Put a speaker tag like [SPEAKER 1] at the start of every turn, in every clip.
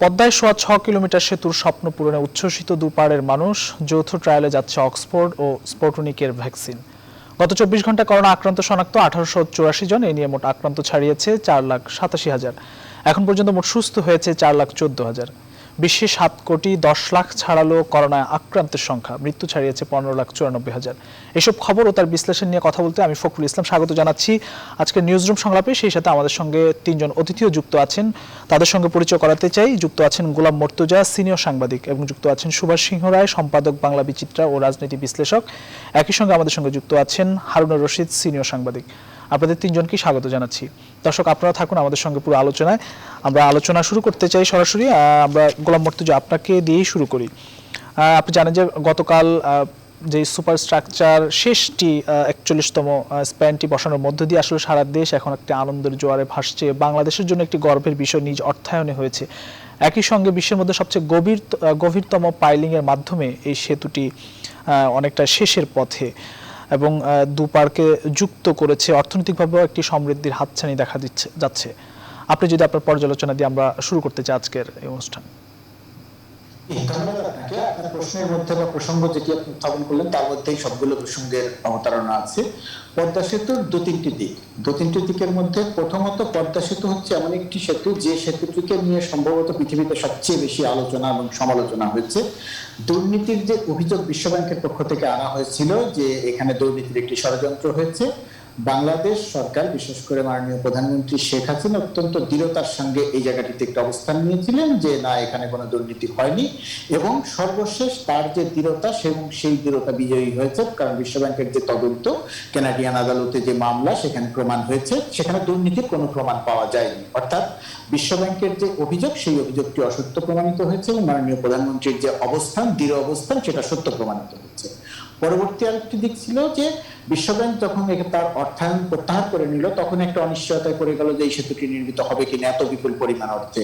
[SPEAKER 1] পদ্মায় সোয়া ৬ kilometre সেতুর স্বপ্ন পূরণে উচ্ছ্বসিত দুপাড়ের মানুষ। যৌথ ট্রায়ালে যাচ্ছে অক্সফোর্ড ও স্পুটনিকের ভ্যাকসিন। গত ২৪ ঘন্টায় করোনা আক্রান্ত শনাক্ত ১৮৮৪ জন। এ নিয়ে মোট আক্রান্ত ছাড়িয়েছে ৪,৮৭,০০০। এখন পর্যন্ত মোট সুস্থ হয়েছে ৪,১৪,০০০। বিশ্বে ৭,১০,০০,০০০ ছাড়ালো করোনায় আক্রান্তের সংখ্যা। মৃত্যু ছাড়িয়েছে ১৫,৯৪,০০০। এসব খবর ও তার বিশ্লেষণ নিয়ে কথা বলতে আমি ফখরুল ইসলাম স্বাগত জানাচ্ছি আজকের নিউজরুম সংলাপে। সেই সাথে আমাদের সঙ্গে ৩ জন অতিথিও যুক্ত আছেন। তাদের সঙ্গে পরিচয় করাতে চাই। যুক্ত আছেন গোলাম মর্তুজা, সিনিয়র সাংবাদিক, এবং যুক্ত আছেন সুভাষ সিংহ রায়, সম্পাদক বাংলা বিচিত্রা ও রাজনীতি বিশ্লেষক। একই সঙ্গে আমাদের সঙ্গে যুক্ত আছেন হারুনুর রশিদ, সিনিয়র সাংবাদিক। আপনাদের ৩ জনকেই স্বাগত জানাচ্ছি। দর্শক, আপনারা থাকুন আমাদের সঙ্গে পুরো আলোচনায়। আমরা আলোচনা শুরু করতে চাই সরাসরি। আমরা গোলাম মর্তুজা, আপনাকে দিয়েই শুরু করি। আপনি জানেন যে গতকাল যে সুপার স্ট্রাকচার শেষটি ৪১তম স্প্যানটি বসানোর মধ্য দিয়ে আসলে সারা দেশ এখন একটি আনন্দের জোয়ারে ভাসছে। বাংলাদেশের জন্য একটি গর্বের বিষয় নিজ অর্থায়নে হয়েছে। একই সঙ্গে বিশ্বের মধ্যে সবচেয়ে গভীরতম পাইলিংয়ের মাধ্যমে এই সেতুটি অনেকটা শেষের পথে এবং দুপাড়কে যুক্ত করেছে। অর্থনৈতিকভাবেও একটি সমৃদ্ধির হাতছানি দেখা যাচ্ছে। আপনি যদি আপনার পর্যালোচনা দিয়ে আমরা শুরু করতে চাই আজকের এই অনুষ্ঠান।
[SPEAKER 2] ধন্যবাদ আপনাকে। আপনার প্রশ্নের মধ্যে বা প্রসঙ্গ যেটি আপনি উত্থাপন করলেন তার মধ্যেই সবগুলো প্রসঙ্গের অবতারণা আছে। পদ্মা সেতুর দু তিনটি দিকের মধ্যে প্রথমত পদ্মা সেতু হচ্ছে এমন একটি সেতু যে সেতুটিকে নিয়ে সম্ভবত পৃথিবীতে সবচেয়ে বেশি আলোচনা এবং সমালোচনা হয়েছে। দুর্নীতির যে অভিযোগ বিশ্বব্যাংকের পক্ষ থেকে আনা হয়েছিল যে এখানে দুর্নীতির একটি ষড়যন্ত্র হয়েছে, বাংলাদেশ সরকার বিশেষ করে মাননীয় প্রধানমন্ত্রী শেখ হাসিনা অত্যন্ত দৃঢ়তার সঙ্গে এই জায়গাটিতে একটা অবস্থান নিয়েছিলেন যে না, এখানে কোনো দুর্নীতি হয়নি, এবং সর্বশেষ তার যে দৃঢ়তা সেই দৃঢ়তা বিজয়ী হয়েছে। কারণ বিশ্বব্যাংকের যে তদন্ত, কানাডিয়ান আদালতে যে মামলা, সেখানে প্রমাণ হয়েছে সেখানে দুর্নীতির কোনো প্রমাণ পাওয়া যায়নি। অর্থাৎ বিশ্বব্যাংকের যে অভিযোগ সেই অভিযোগটি অসত্য প্রমাণিত হয়েছে এবং মাননীয় প্রধানমন্ত্রীর যে অবস্থান, দৃঢ় অবস্থান, সেটা সত্য প্রমাণিত হচ্ছে। পরবর্তী আরেকটি দিক ছিল যে বিশ্বব্যাংক যখন তার অর্থায়ন প্রত্যাহার করে নিল তখন একটা অনিশ্চয়তায় পড়ে গেল যে এই সেতুটি নির্মিত হবে কিনা এত বিপুল পরিমাণ অর্থে।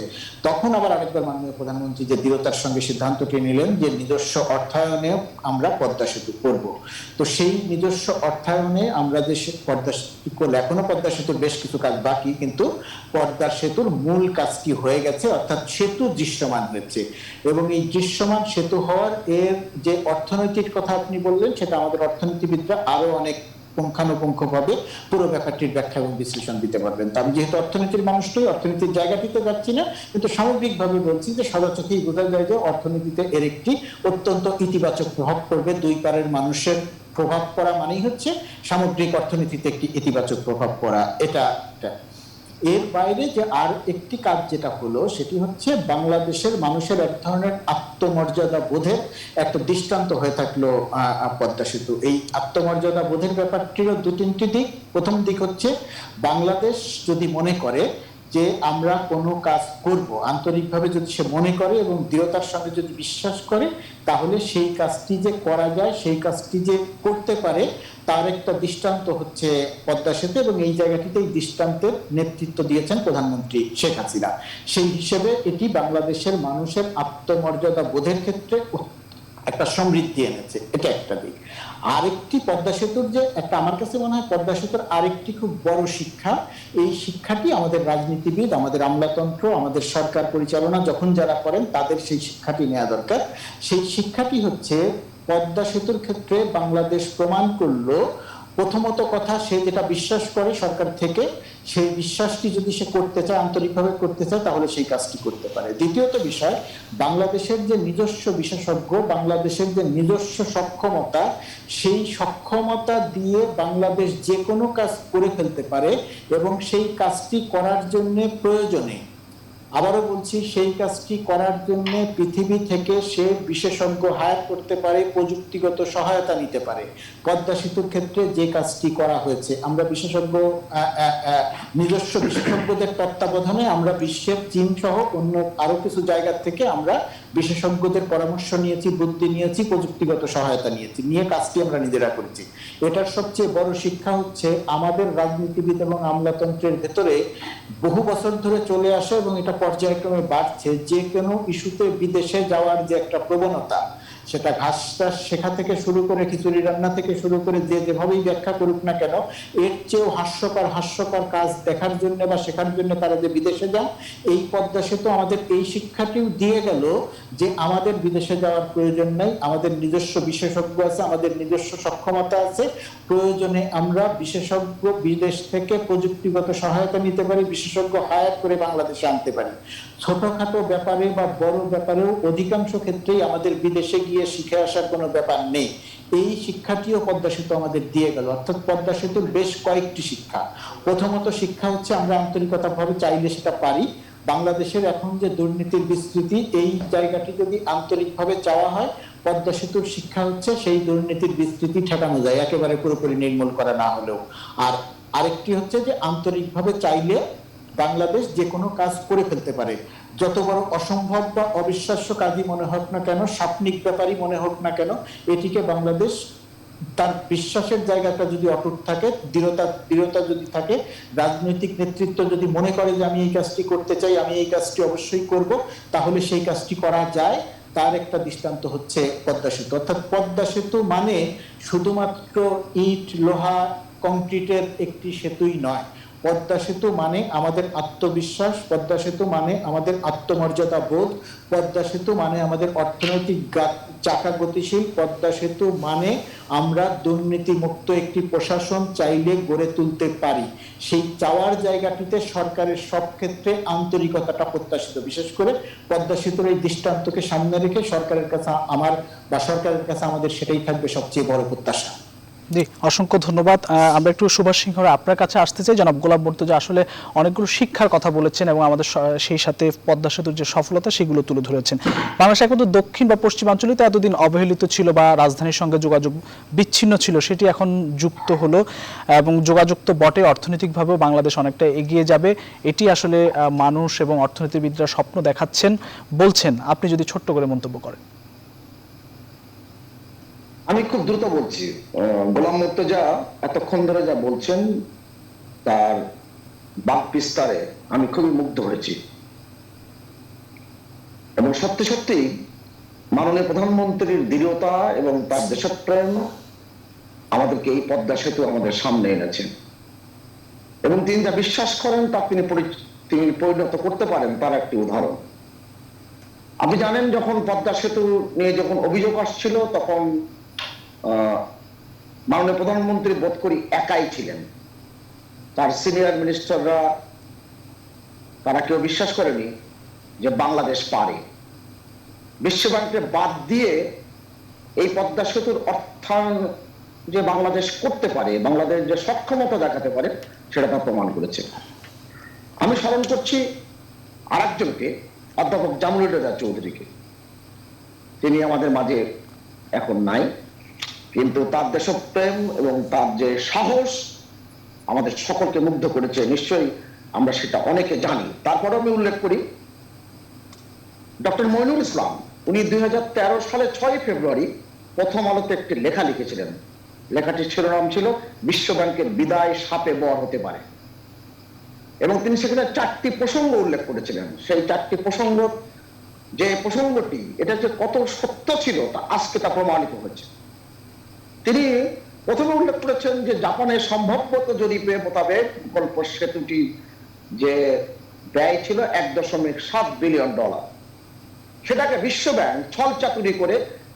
[SPEAKER 2] তখন আবার আরেকবার মাননীয় প্রধানমন্ত্রী যে দৃঢ়তার সঙ্গে সিদ্ধান্তটি নিলেন যে নিজস্ব অর্থায়নে আমরা পদ্মা সেতু করব। তো সেই নিজস্ব অর্থায়নে আমরা যে পদ্মা সেতু করলে, এখনো পদ্মা সেতুর বেশ কিছু কাজ বাকি, কিন্তু পদ্মা সেতুর মূল কাজটি হয়ে গেছে, অর্থাৎ সেতু দৃশ্যমান হয়েছে। এবং এই দৃশ্যমান সেতু হওয়ার এর যে অর্থনৈতিক কথা আপনি বললেন, সেটা আমাদের অর্থনীতিবিদরা আরো অনেক পুঙ্খানুপুঙ্খভাবে পুরো ব্যাপারটির ব্যাখ্যা এবং বিশ্লেষণ দিতে পারবেন। তো আমি যেহেতু অর্থনীতির মানুষ নই, অর্থনীতির জায়গাটিতে যাচ্ছি না, কিন্তু সামগ্রিকভাবে বলছি যে সাদা চোখেই বোঝা যায় যে অর্থনীতিতে এর একটি অত্যন্ত ইতিবাচক প্রভাব পড়বে। দুই পারের মানুষের প্রভাব পড়া মানেই হচ্ছে সামগ্রিক অর্থনীতিতে একটি ইতিবাচক প্রভাব পড়া। এটা এর বাইরে যে আর একটি কাজ যেটা হলো সেটি হচ্ছে বাংলাদেশের মানুষের এক ধরনের আত্মমর্যাদা বোধের একটা দৃষ্টান্ত হয়ে থাকলো পদ্মা সেতু। এই আত্মমর্যাদা বোধের ব্যাপারটিরও দু তিনটি দিক। প্রথম দিক হচ্ছে বাংলাদেশ যদি মনে করে যে আমরা কোনো কাজ করব, আন্তরিকভাবে যদি সে মনে করে এবং দৃঢ়তার সঙ্গে যদি বিশ্বাস করে, তাহলে সেই কাজটি যে করা যায়, সেই কাজটি যে করতে পারে, তার একটা দৃষ্টান্ত হচ্ছে পদ্মা সেতু। এবং এই জায়গাটিতেই দৃষ্টান্তের নেতৃত্ব দিয়েছেন প্রধানমন্ত্রী শেখ হাসিনা। সেই হিসেবে এটি বাংলাদেশের মানুষের আত্মমর্যাদা বোধের ক্ষেত্রে একটা সমৃদ্ধি এনেছে। এটা একটা দিক। আরেকটি পদ্মা সেতুর যে একটা, আমার কাছে মনে হয় পদ্মা সেতুর আরেকটি খুব বড় শিক্ষা, এই শিক্ষাটি আমাদের রাজনীতিবিদ, আমাদের আমলাতন্ত্র, আমাদের সরকার পরিচালনা যখন যারা করেন তাদের সেই শিক্ষাটি নেওয়া দরকার। সেই শিক্ষাটি হচ্ছে পদ্মা সেতুর ক্ষেত্রে বাংলাদেশ প্রমাণ করলো, প্রথমত কথা, সে যেটা বিশ্বাস করে সরকার থেকে, সেই বিশ্বাসটি যদি সে করতে চায়, আন্তরিকভাবে করতে চায়, তাহলে সেই কাজটি করতে পারে। দ্বিতীয়ত বিষয়, বাংলাদেশের যে নিজস্ব বিশেষজ্ঞ, বাংলাদেশের যে নিজস্ব সক্ষমতা, সেই সক্ষমতা দিয়ে বাংলাদেশ যে কোনো কাজ করে ফেলতে পারে এবং সেই কাজটি করার জন্য প্রয়োজনে, আবারও বলছি, সেই কাজটি করার জন্য পৃথিবী থেকে সে বিশেষজ্ঞ হায়ার করতে পারে, প্রযুক্তিগত সহায়তা নিতে পারে। পদ্মা সেতুর ক্ষেত্রে যে কাজটি করা হয়েছে, আমরা নিজস্ব বিশেষজ্ঞদের তত্ত্বাবধানে আমরা বিশ্বের চীন সহ অন্য আরো কিছু জায়গা থেকে আমরা বিশেষজ্ঞদের পরামর্শ নিয়েছি, বুদ্ধি নিয়েছি, প্রযুক্তিগত সহায়তা নিয়ে কাজটি আমরা নিজেরা করেছি। এটার সবচেয়ে বড় শিক্ষা হচ্ছে আমাদের রাজনীতিবিদ এবং আমলাতন্ত্রের ভেতরে বহু বছর ধরে চলে আসে এবং এটা পর্যায়ক্রমে বাড়ছে, যে কোনো ইস্যুতে বিদেশে যাওয়ার যে একটা প্রবণতা, সেটা ঘাস চাষ শেখা থেকে শুরু করে খিচুড়ি রান্না থেকে শুরু করে যে যেভাবেই ব্যাখ্যা করুক না কেন, এর চেয়েও হাস্যকর কাজ দেখার জন্য বা শেখার জন্য তারা যে বিদেশে যান, এই পদ্মা সেতু আমাদের এই শিক্ষাটিও দিয়ে গেল যে আমাদের বিদেশে যাওয়ার প্রয়োজন নাই, আমাদের নিজস্ব বিশেষজ্ঞ আছে, আমাদের নিজস্ব সক্ষমতা আছে, প্রয়োজনে আমরা বিশেষজ্ঞ বিদেশ থেকে প্রযুক্তিগত সহায়তা নিতে পারি, বিশেষজ্ঞ হায়ার করে বাংলাদেশে আনতে পারি। ছোটখাটো ব্যাপারে বা বড় ব্যাপারেও অধিকাংশ ক্ষেত্রেই আমাদের বিদেশে গিয়ে শিখে আসার কোনো ব্যাপার নেই। এই শিক্ষাটিও পদ্মা সেতু আমাদের দিয়ে গেল। অর্থাৎ পদ্মা সেতুর বেশ কয়েকটি শিক্ষা। প্রথমত শিক্ষা হচ্ছে আমরা আন্তরিকতাভাবে চাইলে সেটা পারি। বাংলাদেশের এখন যে দুর্নীতির বিস্তৃতি, এই জায়গাটি যদি আন্তরিকভাবে চাওয়া হয়, পদ্মা সেতুর শিক্ষা হচ্ছে সেই দুর্নীতির বিস্তৃতি ঠেকানো যায়, একেবারে পুরোপুরি নির্মূল করা না হলেও। আর আরেকটি হচ্ছে যে আন্তরিকভাবে চাইলে বাংলাদেশ যে কোনো কাজ করে ফেলতে পারে। যত বড় অসম্ভব বা অবিশ্বাস্য কাজই মনে হোক না কেন, স্বপ্নিক ব্যাপারই মনে হোক না কেন, এটিকে বাংলাদেশ তার বিশ্বাসের জায়গাটা যদি অটুট থাকে, দৃঢ়তা যদি থাকে, রাজনৈতিক নেতৃত্ব যদি মনে করে যে আমি এই কাজটি করতে চাই, আমি এই কাজটি অবশ্যই করব, তাহলে সেই কাজটি করা যায়। তার একটা দৃষ্টান্ত হচ্ছে পদ্মা সেতু। অর্থাৎ পদ্মা সেতু মানে শুধুমাত্র ইট, লোহা, কংক্রিটের একটি সেতুই নয়। পদ্মা সেতু মানে আমাদের আত্মবিশ্বাস, পদ্মা সেতু মানে আমাদের আত্মমর্যাদা বোধ, পদ্মা সেতু মানে আমাদের অর্থনৈতিক চাকা গতিশীল, পদ্মা সেতু মানে আমরা দুর্নীতিমুক্ত একটি প্রশাসন চাইলে গড়ে তুলতে পারি। সেই চাওয়ার জায়গাটিতে সরকারের সব ক্ষেত্রে আন্তরিকতাটা প্রত্যাশিত। বিশেষ করে পদ্মা সেতুর এই দৃষ্টান্তকে সামনে রেখে সরকারের কাছে আমাদের সেটাই থাকবে সবচেয়ে বড় প্রত্যাশা।
[SPEAKER 1] জি, অসংখ্য ধন্যবাদ। আমরা একটু সুভাষ সিংহ আপনার কাছে আসতে চাই। জনাব গোলাম মুর্তজা আসলে অনেকগুলো শিক্ষার কথা বলেছেন এবং আমাদের সেই সাথে পদ্মা সেতুর যে সফলতা সেগুলো তুলে ধরেছেন। বাংলাদেশ এখন তো দক্ষিণ বা পশ্চিমাঞ্চলে তো এতদিন অবহেলিত ছিল বা রাজধানীর সঙ্গে যোগাযোগ বিচ্ছিন্ন ছিল, সেটি এখন যুক্ত হলো এবং যোগাযোগ তো বটে, অর্থনৈতিকভাবেও বাংলাদেশ অনেকটা এগিয়ে যাবে, এটি আসলে মানুষ এবং অর্থনীতিবিদরা স্বপ্ন দেখাচ্ছেন বলছেন। আপনি যদি ছোট্ট করে মন্তব্য করেন।
[SPEAKER 3] আমি খুব দ্রুত বলছি। গোলাম মুর্তজা এতক্ষণ ধরে যা বলছেন তার বাক বিস্তারে আমি খুবই মুগ্ধ হয়েছি এবং সত্যি সত্যি মাননীয় প্রধানমন্ত্রীর দৃঢ়তা এবং তার দেশপ্রেম আমাদেরকে এই পদ্মা সেতু আমাদের সামনে এনেছেন এবং তিনি যা বিশ্বাস করেন তা তিনি পরিণত করতে পারেন তার একটি উদাহরণ। আপনি জানেন যখন পদ্মা সেতু নিয়ে যখন অভিযোগ আসছিল তখন মাননীয় প্রধানমন্ত্রী বোধ করি একাই ছিলেন, তার সিনিয়র মিনিস্টাররা তারা কেউ বিশ্বাস করেনি যে বাংলাদেশ পারে। বিশ্বব্যাংককে বাদ দিয়ে এই পদ্মা সেতুর অর্থায়ন যে বাংলাদেশ করতে পারে, বাংলাদেশ যে সক্ষমতা দেখাতে পারে সেটা তার প্রমাণ করেছে। আমি স্মরণ করছি আরেকজনকে, অধ্যাপক জামরুল রেজা চৌধুরীকে। তিনি আমাদের মাঝে এখন নাই, কিন্তু তার দেশপ্রেম এবং তার যে সাহস আমাদের সকলকে মুগ্ধ করেছে। নিশ্চয়ই আমরা সেটা অনেকে জানি। তারপরে আমি উল্লেখ করি ডক্টর মইনুল ইসলাম। উনি 2013 সালে 6 ফেব্রুয়ারি প্রথম আলোতে একটি লেখা লিখেছিলেন। লেখাটির শিরোনাম ছিল বিশ্বব্যাংকের বিদায় সাপে বর হতে পারে এবং তিনি সেখানে 4টি প্রসঙ্গ উল্লেখ করেছিলেন। সেই 4টি প্রসঙ্গ, যে প্রসঙ্গটি এটা যে কত সত্য ছিল তা আজকে তা প্রমাণিত হয়েছে। তিনি প্রথমে উল্লেখ করেছেন যে জাপানের সম্ভাব্যত জরিপে মোতাবেক প্রকল্প সেতুটি যে ব্যয় ছিল $1.7 বিলিয়ন, সেটাকে বিশ্বব্যাংক ছলচাতুরি করে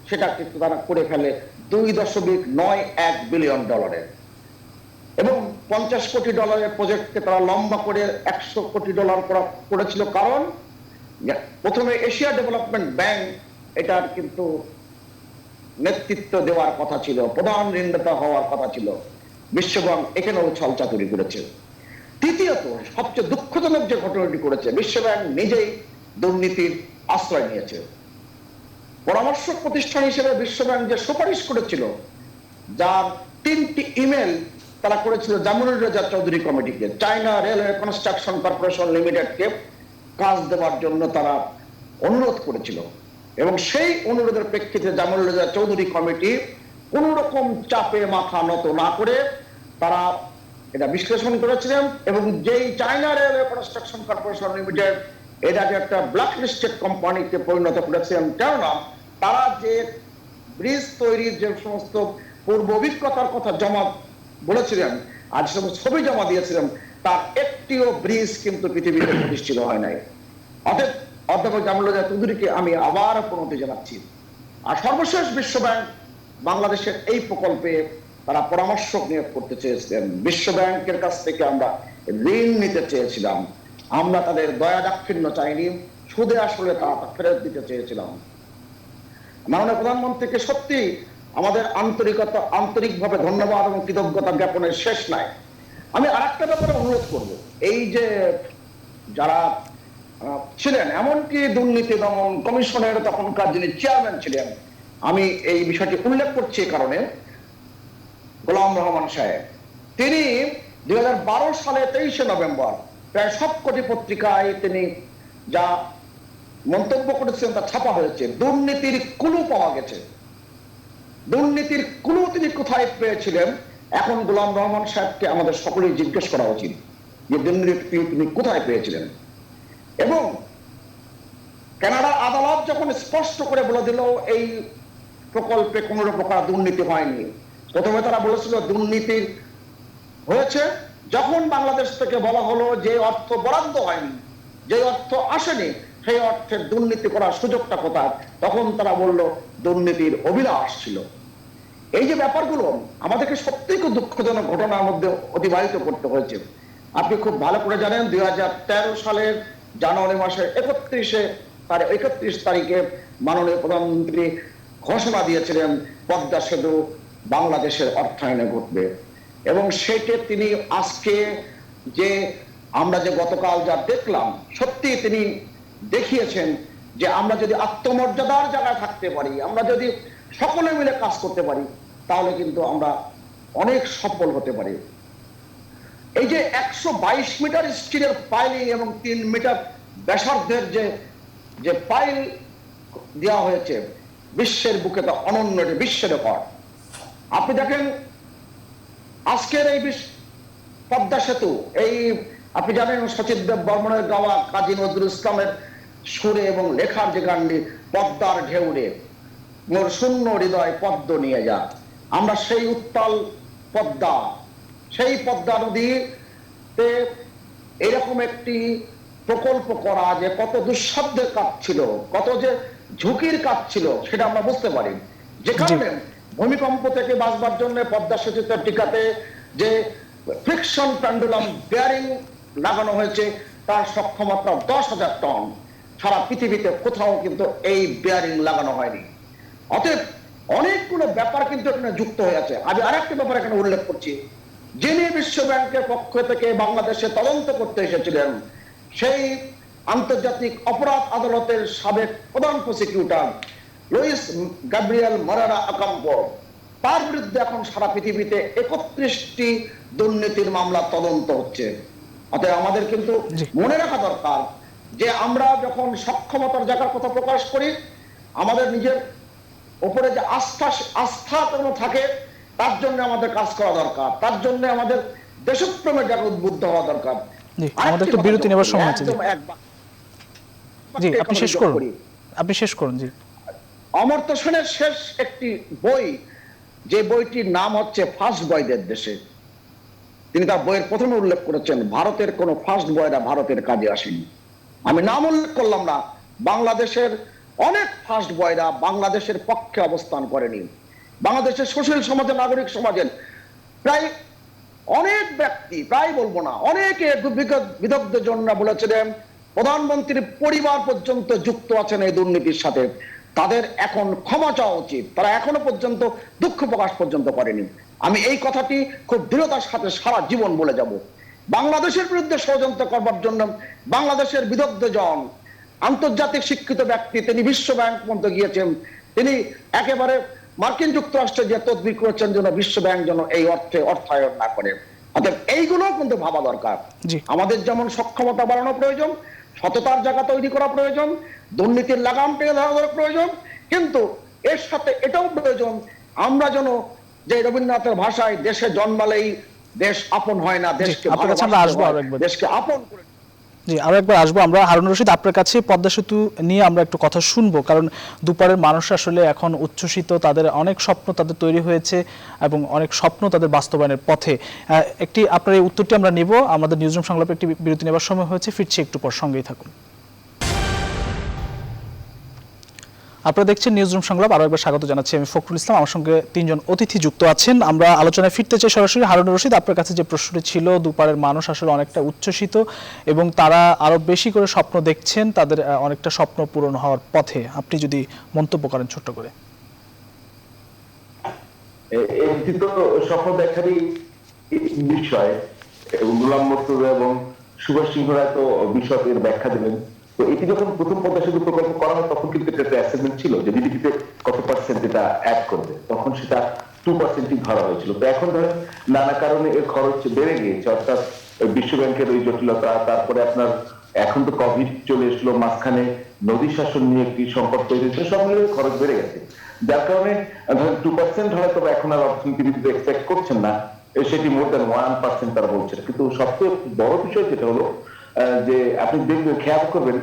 [SPEAKER 3] সেটাকে তারা করে ফেলে $2.91 বিলিয়ন এবং $50 কোটি প্রজেক্টকে তারা লম্বা করে $100 কোটি করেছিল। কারণ প্রথমে এশিয়া ডেভেলপমেন্ট ব্যাংক এটার কিন্তু নেতৃত্ব দেওয়ার কথা ছিল, প্রধান ঋণদাতা হওয়ার কথা ছিল। বিশ্বব্যাংক এখানেও ছলচাতুরি করেছে। তৃতীয়ত সবচেয়ে দুঃখজনক যে ঘটনাটি করেছে, বিশ্বব্যাংক নিজেই দুর্নীতির আশ্রয় নিয়েছে। পরামর্শক প্রতিষ্ঠান হিসেবে বিশ্বব্যাংক যে সুপারিশ করেছিল, যার 3টি ইমেল তারা করেছিল জামরুল রেজা চৌধুরী কমিটিকে, চায়না রেলওয়ে কনস্ট্রাকশন কর্পোরেশন লিমিটেডকে কাজ দেওয়ার জন্য তারা অনুরোধ করেছিল এবং সেই অনুরোধের প্রেক্ষিতে জামরুল রেজা চৌধুরী কমিটি কোন রকম চাপে মাথা নত না করে তারা এটা বিশ্লেষণ করেছিলেন এবং যেই China railway construction corporation limited এটাকে একটা ব্ল্যাক লিস্টেড কোম্পানিতে পরিণত করেছিলেন। কেননা তারা যে ব্রিজ তৈরির যে সমস্ত পূর্ব অভিজ্ঞতার কথা জমা বলেছিলেন আর সমস্ত ছবি জমা দিয়েছিলেন, তার একটিও ব্রিজ কিন্তু পৃথিবীতে প্রতিষ্ঠিত হয় নাই। অতএব অধ্যাপক জামিলুল্লাহ চৌধুরীকে আমি আবার প্রণতি জানাচ্ছি। আর সর্বশেষ বিশ্ব ব্যাংক বাংলাদেশের এই প্রকল্পে তারা পরামর্শক নিয়োগ করতে চেয়েছিলেন। বিশ্ব ব্যাংকের কাছ থেকে আমরা ঋণ নিতে চেয়েছিলাম, আমরা তাদের দয়া দাক্ষিণ্য চাইনি, সুদে আসলে তা ফেরত দিতে চেয়েছিলাম। মাননীয় প্রধানমন্ত্রীকে সত্যি আমাদের আন্তরিকভাবে ধন্যবাদ এবং কৃতজ্ঞতা জ্ঞাপনের শেষ নাই। আমি আর একটা ব্যাপারে অনুরোধ করব, এই যে যারা ছিলেন, এমনকি দুর্নীতি দমন কমিশনের তখনকার যিনি চেয়ারম্যান ছিলেন, আমি এই বিষয়টি উল্লেখ করছি এই কারণে, গোলাম রহমান সাহেব, তিনি 2012 সালে 23শে নভেম্বর প্রায় সবকটি পত্রিকায় তিনি যা মন্তব্য করেছেন তা ছাপা হয়েছে। দুর্নীতির ক্লু পাওয়া গেছে। দুর্নীতির ক্লু তিনি কোথায় পেয়েছিলেন, এখন গোলাম রহমান সাহেবকে আমাদের সকলেই জিজ্ঞেস করা উচিত যে দুর্নীতির ক্লু তিনি কোথায় পেয়েছিলেন। এবং কানাডার আদালত যখন স্পষ্ট করে বলে দিল এই প্রকল্পে কোন প্রকার দুর্নীতি হয়নি, প্রথমে তারা বলেছিল দুর্নীতি হয়েছে যখন বাংলাদেশ থেকে বলা হলো যে অর্থ বরাদ্দ হয়নি, যে অর্থ আসেনি, সেই অর্থের দুর্নীতি করার সুযোগটা কোথায়, তখন তারা বলল দুর্নীতির অভিলাষ ছিল। এই যে ব্যাপারগুলো আমাদেরকে সত্যিই খুব দুঃখজনক ঘটনার মধ্যে অতিবাহিত করতে হয়েছে। আপনি খুব ভালো করে জানেন 2013 সালের জানুয়ারি মাসের 31 তারিখে মাননীয় প্রধানমন্ত্রী ঘোষণা দিয়েছিলেন পদ্মা সেতু বাংলাদেশের অর্থায়নে ঘটবে, এবং সেটা তিনি আজকে যে আমরা যে গতকাল যা দেখলাম, সত্যি তিনি দেখিয়েছেন যে আমরা যদি আত্মমর্যাদার জায়গায় থাকতে পারি, আমরা যদি সকলে মিলে কাজ করতে পারি, তাহলে কিন্তু আমরা অনেক সফল হতে পারি। এই যে 122 মিটার স্টিলের পাইলিং এবং 3 মিটার ব্যাসার্ধের যে পাইল দেওয়া হয়েছে, বিশ্বের বুকে তা অনন্য, বিশ্ব রেকর্ড। আপনি দেখেন আজকের এই পদ্মা সেতু, এই আপনি জানেন সচিব দেব বর্মনের গাওয়া কাজী নজরুল ইসলামের সুরে এবং লেখার যে গানটি, পদ্মার ঢেউরে মোর শূন্য হৃদয় পদ্ম নিয়ে যা, আমরা সেই উত্তাল পদ্মা, সেই পদ্মা নদীতে এরকম একটি প্রকল্প করা যে কত দুঃসাধ্যের কাজ ছিল, কত যে ঝুঁকির কাজ ছিল, সেটা আমরা বুঝতে পারি। যে কারণে ভূমিকম্প থেকে বাঁচবার জন্য পদ্মা সেতুতে টিকাতে যে ফ্রিকশন পেন্ডুলাম বেয়ারিং লাগানো হয়েছে, তার সক্ষমতা 10,000 টন। সারা পৃথিবীতে কোথাও কিন্তু এই বেয়ারিং লাগানো হয়নি। অতএব অনেকগুলো ব্যাপার কিন্তু এখানে যুক্ত হয়ে আছে। আমি আরেকটা ব্যাপার এখানে উল্লেখ করছি, যিনি বিশ্ব ব্যাংকের পক্ষ থেকে বাংলাদেশে তদন্ত করতে এসেছিলেন, সেই আন্তর্জাতিক অপরাধ আদালতের সাবেক প্রধান প্রসিকিউটর লুইস গ্যাব্রিয়েল মোরেরা অকাম্পো, তার বিরুদ্ধে এখন সারা পৃথিবীতে 31টি দুর্নীতির মামলা তদন্ত হচ্ছে। অতএব আমাদের কিন্তু মনে রাখা দরকার যে আমরা যখন সক্ষমতার জায়গার কথা প্রকাশ করি, আমাদের নিজের উপরে যে আস্থা থাকে, তার জন্য আমাদের কাজ করা দরকার, তার জন্য আমাদের দেশপ্রেমের জায়গা উদ্বুদ্ধ হওয়া দরকার।
[SPEAKER 1] আমাদের তো বিরতি নেবার সময় আছে। জি, আপনি শেষ করুন। জি,
[SPEAKER 3] অমর্ত্য সেনের শেষ একটি বই, যে বইটির নাম হচ্ছে ফার্স্ট বয়দের দেশে, তিনি তার বইয়ের প্রথমে উল্লেখ করেছেন ভারতের কোন ফার্স্ট বয়রা ভারতের কাজে আসেনি। আমি নাম উল্লেখ করলাম না, বাংলাদেশের অনেক ফার্স্ট বয়রা বাংলাদেশের পক্ষে অবস্থান করেনি। বাংলাদেশের সুশীল সমাজের, নাগরিক সমাজের প্রায় অনেক ব্যক্তি, প্রায় বলবো না, অনেকে বিদগ্ধ জনরা বলেছিলেন প্রধানমন্ত্রীর পরিবার পর্যন্ত যুক্ত আছেন এই দুর্নীতির সাথে, তাদের এখন ক্ষমা চাওয়া উচিত। তারা এখনো পর্যন্ত দুঃখ প্রকাশ পর্যন্ত করেনি। আমি এই কথাটি খুব দৃঢ়তার সাথে সারা জীবন বলে যাব। বাংলাদেশের বিরুদ্ধে ষড়যন্ত্র করবার জন্য বাংলাদেশের বিদগ্ধ জন, আন্তর্জাতিক শিক্ষিত ব্যক্তি, তিনি বিশ্ব ব্যাংক পর্যন্ত গিয়েছেন, তিনি একেবারে মার্কিন যুক্তরাষ্ট্রে যে তদবির করেছেন যেন বিশ্ব ব্যাংক যেন এই অর্থায়ন না করে। অর্থাৎ এইগুলো কিন্তু ভাবা দরকার। আমাদের যেমন সক্ষমতা বাড়ানো প্রয়োজন, সততার জায়গা তৈরি করা প্রয়োজন, দুর্নীতির লাগাম টেনে ধরা প্রয়োজন, কিন্তু এর সাথে এটাও প্রয়োজন আমরা যেন, যে রবীন্দ্রনাথের ভাষায় দেশে জন্মালেই দেশ আপন হয় না, দেশকে আপন করে।
[SPEAKER 1] জি, আরো একবার আসবো আমরা। হারুন রশিদ, আপনার কাছে পদ্মা সেতু নিয়ে আমরা একটু কথা শুনবো, কারণ দুপারের মানুষ আসলে এখন উচ্ছ্বসিত, তাদের অনেক স্বপ্ন তাদের তৈরি হয়েছে এবং অনেক স্বপ্ন তাদের বাস্তবায়নের পথে। একটি আপনার এই উত্তরটি আমরা নিব, আমাদের নিউজরুম সংলাপে একটি বিরতি নেবার সময় হয়েছে, ফিরছি একটু পর, সঙ্গেই থাকুন। আপনারা দেখছেন নিউজরুম সংলাপ, আরো একবার স্বাগত জানাচ্ছি আমি ফখরুল ইসলাম, আমার সঙ্গে তিনজন অতিথি যুক্ত আছেন। আমরা আলোচনায় ফিরতে চাই সরাসরি। হারুন রশিদ, আপনার কাছে যে প্রশ্নটি ছিল, দুপারের মানুষ আসলে অনেকটা উচ্ছ্বসিত এবং তারা আরো বেশি করে স্বপ্ন দেখছেন, তাদের অনেকটা স্বপ্ন পূরণ হওয়ার পথে, আপনি যদি মন্তব্য করেন ছোট্ট করে।
[SPEAKER 4] এটি তো স্বপ্ন দেখারই বিষয়, গোলাম মুর্তজা এবং সুভাষ সিংহ রায় তো বিষয়ের ব্যাখ্যা দিলেন। তো এটি যখন প্রথম পদ্মা সেতু প্রকল্প করা হয় তখন কিন্তু একটা অ্যাসেসমেন্ট ছিল যে জিডিপিতে কত পার্সেন্ট এটা অ্যাড করবে, তখন সেটা 2% ধরা হয়েছিল। তো এখন ধরেন নানা কারণে এর খরচ বেড়ে গিয়েছে, অর্থাৎ বিশ্ব ব্যাংকের ওই জটিলতা, তারপরে আপনার এখন তো কোভিড চলে এসলো, মাঝখানে নদী শাসন নিয়ে একটি সংকট তৈরি হয়েছে, সব মিলিয়ে খরচ বেড়ে গেছে, যার কারণে ধরেন 2% হয়তো এখন আর অর্থনীতিবিদরা এক্সপেক্ট করছেন না, সেটি মোর দ্যান 1% তারা বলছেন। কিন্তু সবচেয়ে বড় বিষয় যেটা হলো যে আপনি দেখবেন, খেয়াল করবেন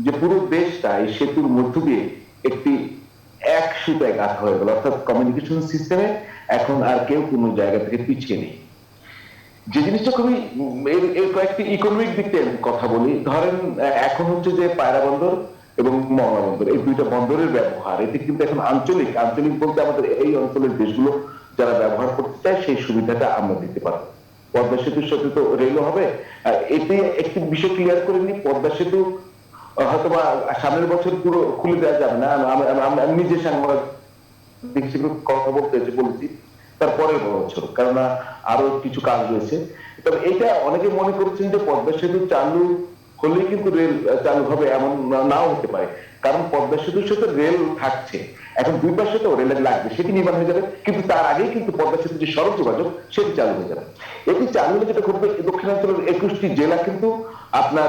[SPEAKER 4] যে পুরো দেশটা এই সেতুর মধ্য দিয়ে একটি এক সুতায় গাঁথা হয়ে গেল, অর্থাৎ কমিউনিকেশন সিস্টেমে এখন আর কেউ কোনো জায়গা থেকে পিছিয়ে নেই। যে জিনিসটা খুবই এর কয়েকটি ইকোনমিক দিক থেকে কথা বলি, ধরেন এখন হচ্ছে যে পায়রা বন্দর এবং মংলা বন্দর, এই দুইটা বন্দরের ব্যবহার, এটি কিন্তু এখন আঞ্চলিক বলতে আমাদের এই অঞ্চলের দেশগুলো যারা ব্যবহার করতে চায় সেই সুবিধাটা আমরা দিতে পারবো। পদ্মা সেতুর সাথে তো রেলও হবে। এতে একটি বিষয় ক্লিয়ার করে নি, পদ্মা সেতু হয়তোবা সামনের বছর পুরো খুলে দেওয়া যাবে না, আমি নিজে সাংবাদিক কথা বলেছি তার পরের বছর, কেননা আরো কিছু কাজ রয়েছে। তবে এটা অনেকে মনে করছেন যে পদ্মা সেতু চালু হলেই কিন্তু রেল চালু হবে, এমন নাও হতে পারে, কারণ পদ্মা সেতুর সাথে রেল থাকছে, এখন দুই পাশে তো রেলের লাগবে, সেটি নির্মাণ হয়ে যাবে, কিন্তু তার আগেই কিন্তু পদ্মা সেতু যে সড়ক যোগাযোগ সেটি চালু হয়ে যাবে। এটি চালু হলে যেটা ঘটবে, দক্ষিণাঞ্চলের 21টি জেলা কিন্তু আপনার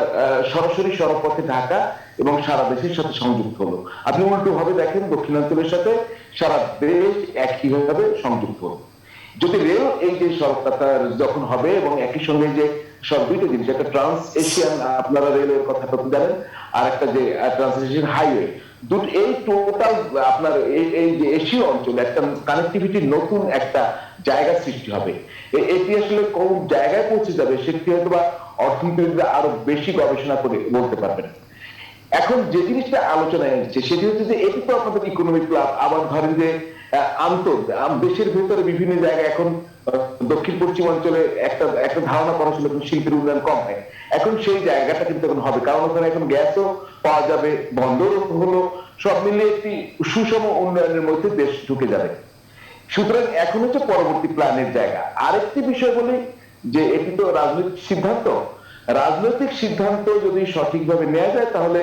[SPEAKER 4] সরাসরি সড়ক পথে ঢাকা এবং সারা দেশের সাথে সংযুক্ত হলো। আপনি উল্টো ভাবে দেখেন, দক্ষিণাঞ্চলের সাথে সারা দেশ একইভাবে সংযুক্ত হলো। যদি রেল এই যে সড়কটা যখন হবে এবং একই সঙ্গে যে সব দুইটা জিনিস, একটা ট্রান্স এশিয়ান আপনারা রেলের কথা জানেন, আর একটা যে ট্রান্স এশিয়ান হাইওয়ে, দুটো এই টোটাল আপনার এই যে এশীয় অঞ্চলে একটা কানেক্টিভিটির নতুন একটা জায়গা সৃষ্টি হবে। এটি আসলে কোন জায়গায় পৌঁছে যাবে সেটি হয়তো বা অর্থনীতিবিদরা আরো বেশি গবেষণা করে বলতে পারবেন। এখন যে জিনিসটা আলোচনায় এসেছে সেটি হচ্ছে যে এটি তো আপনাদের ইকোনমিক ক্লাব, আবার ধরেন যে দেশের ভেতরে বিভিন্ন জায়গায় এখন দক্ষিণ পশ্চিম অঞ্চলে একটা ধারণা করা ছিল শিল্পের উন্নয়ন কম হয়, এখন সেই জায়গাটা কিন্তু এখন হবে, কারণ ওখানে এখন গ্যাসও পাওয়া যাবে, বন্দরও হলো, সব মিলিয়ে একটি সুষম উন্নয়নের মধ্যে দেশ ঢুকে যাবে। সুতরাং এখন হচ্ছে পরবর্তী প্ল্যানের জায়গা। আরেকটি বিষয় বলি যে এটি তো রাজনৈতিক সিদ্ধান্ত যদি সঠিকভাবে নেওয়া যায় তাহলে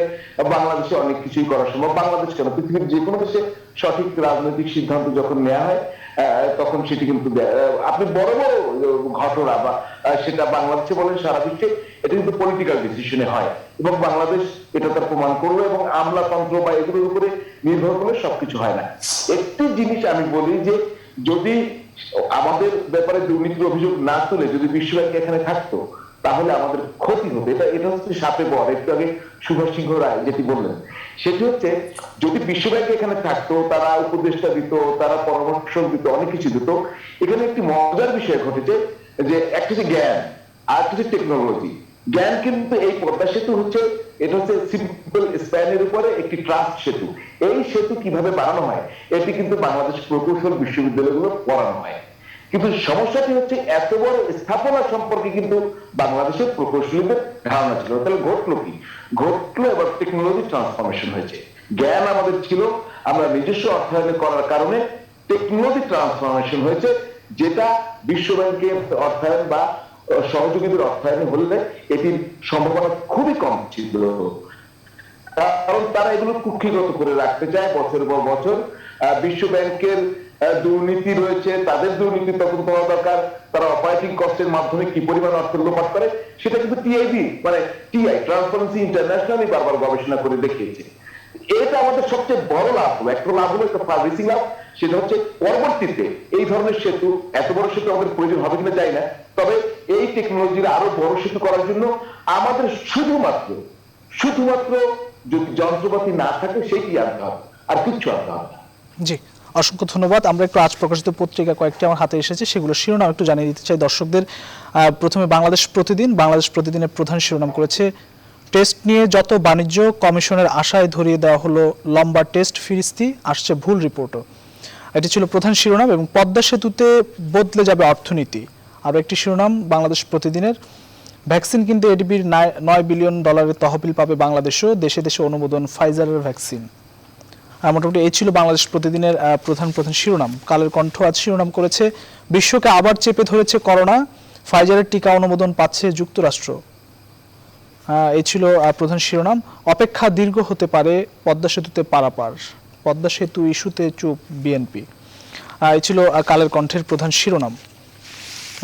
[SPEAKER 4] বাংলাদেশে অনেক কিছুই করা সম্ভব। বাংলাদেশ কেন, পৃথিবীর যে কোনো দেশে সঠিক রাজনৈতিক সিদ্ধান্ত যখন নেওয়া হয় তখন সেটি কিন্তু আপনি বড় বড় ঘটনা বা সেটা বাংলাদেশে বলেন সারা বিশ্বে, এটা কিন্তু পলিটিক্যাল ডিসিশনে হয় এবং বাংলাদেশ এটা তার প্রমাণ করলো, এবং আমলাতন্ত্র বা এগুলোর উপরে নির্ভর করলে সবকিছু হয় না। একটি জিনিস আমি বলি যে যদি আমাদের ব্যাপারে দুর্নীতির অভিযোগ না তুলে যদি বিশ্ব ব্যাংক এখানে থাকতো তাহলে আমাদের ক্ষতি হতো। এটা হচ্ছে সাপে বর, একটু আগে সুভাষ সিংহ রায় যেটি বললেন সেটি হচ্ছে, যদি বিশ্ব ব্যাংক এখানে থাকতো, তারা উপদেষ্টা দিত, তারা পরামর্শ দিত, অনেক কিছু দিত। এখানে একটি মজার বিষয় ঘটেছে যে একটা হচ্ছে জ্ঞান আর একটা হচ্ছে টেকনোলজি। জ্ঞান কিন্তু এই পদ্মা সেতু হচ্ছে, এটা হচ্ছে সিম্পল স্প্যানের উপরে একটি ট্রাস্ট সেতু। এই সেতু কিভাবে বানানো হয় এটি কিন্তু বাংলাদেশ প্রকৌশল বিশ্ববিদ্যালয়গুলো পড়ানো হয়, কিন্তু সমস্যাটি হচ্ছে এত বড় স্থাপনা সম্পর্কে কিন্তু বাংলাদেশের প্রকৌশলীদের ধারণা ছিল। তাহলে ঘটলো কি? ঘটলো এবার টেকনোলজি ট্রান্সফরমেশন হয়েছে। জ্ঞান আমাদের ছিল, আমরা নিজস্ব অর্থায়ন করার কারণে টেকনোলজি ট্রান্সফরমেশন হয়েছে, যেটা বিশ্ব ব্যাংকের অর্থায়ন বা সহযোগীদের অর্থায়নে হলে এটির সম্ভাবনা খুবই কম ছিল, কারণ তারা এগুলো কুক্ষিগত করে রাখতে চায় বছর পর বছর। বিশ্ব ব্যাংকের দুর্নীতি রয়েছে, তাদের দুর্নীতি তখন করা দরকার, তারা অপারেটিং কস্টের মাধ্যমে কি পরিমাণ অর্থ লোপাট করে সেটা কিন্তু টিআইবি মানে টিআই ট্রান্সপারেন্সি ইন্টারন্যাশনালি বারবার গবেষণা করে দেখিয়েছে। এটা আমাদের সবচেয়ে বড় লাভ হলো। একটা লাভ হলো একটা প্রাইভেসি লাভ, সেটা হচ্ছে পরবর্তীতে এই ধরনের সেতু, এত বড় সেতু আমাদের প্রয়োজন হবে কিনা জানি না, তবে এই টেকনোলজির আরো বড় সেতু করার জন্য আমাদের শুধুমাত্র যদি যন্ত্রপাতি না থাকে সেটি আনতে হবে, আর কিচ্ছু আনতে হবে না।
[SPEAKER 1] জি, অসংখ্য ধন্যবাদ। আমরা একটু আজ প্রকাশিত পত্রিকা কয়েকটি আমার হাতে এসেছে, সেগুলো শিরোনাম একটু জানিয়ে দিতে চাই দর্শকদের। প্রথমে বাংলাদেশ প্রতিদিনের প্রধান শিরোনাম করেছে, টেস্ট নিয়ে যত বাণিজ্য, কমিশনের আশায় ধরিয়ে দেওয়া হলো লম্বা টেস্ট ফিরিস্তি, আসছে ভুল রিপোর্টও। এটি ছিল প্রধান শিরোনাম। এবং পদ্মা সেতুতে বদলে যাবে অর্থনীতি, আরও একটি শিরোনাম বাংলাদেশ প্রতিদিনের, ভ্যাকসিন কিনতে এডিবির $9 বিলিয়ন তহবিল পাবে বাংলাদেশও, দেশে দেশে অনুমোদন ফাইজারের ভ্যাকসিন। মোটামুটি এই ছিল বাংলাদেশ প্রতিদিনের প্রধান শিরোনাম। কালের কণ্ঠ আজ শিরোনাম করেছে, বিশ্বকে আবার চেপে ধরেছে করোনা, ফাইজারের টিকা অনুমোদন পাচ্ছে যুক্তরাষ্ট্র। এই ছিল প্রধান শিরোনাম। অপেক্ষা দীর্ঘ হতে পারে পদ্মা সেতুতে পারাপার, পদ্মা সেতু ইস্যুতে চুপ বিএনপি। এই ছিল কালের কণ্ঠের প্রধান শিরোনাম।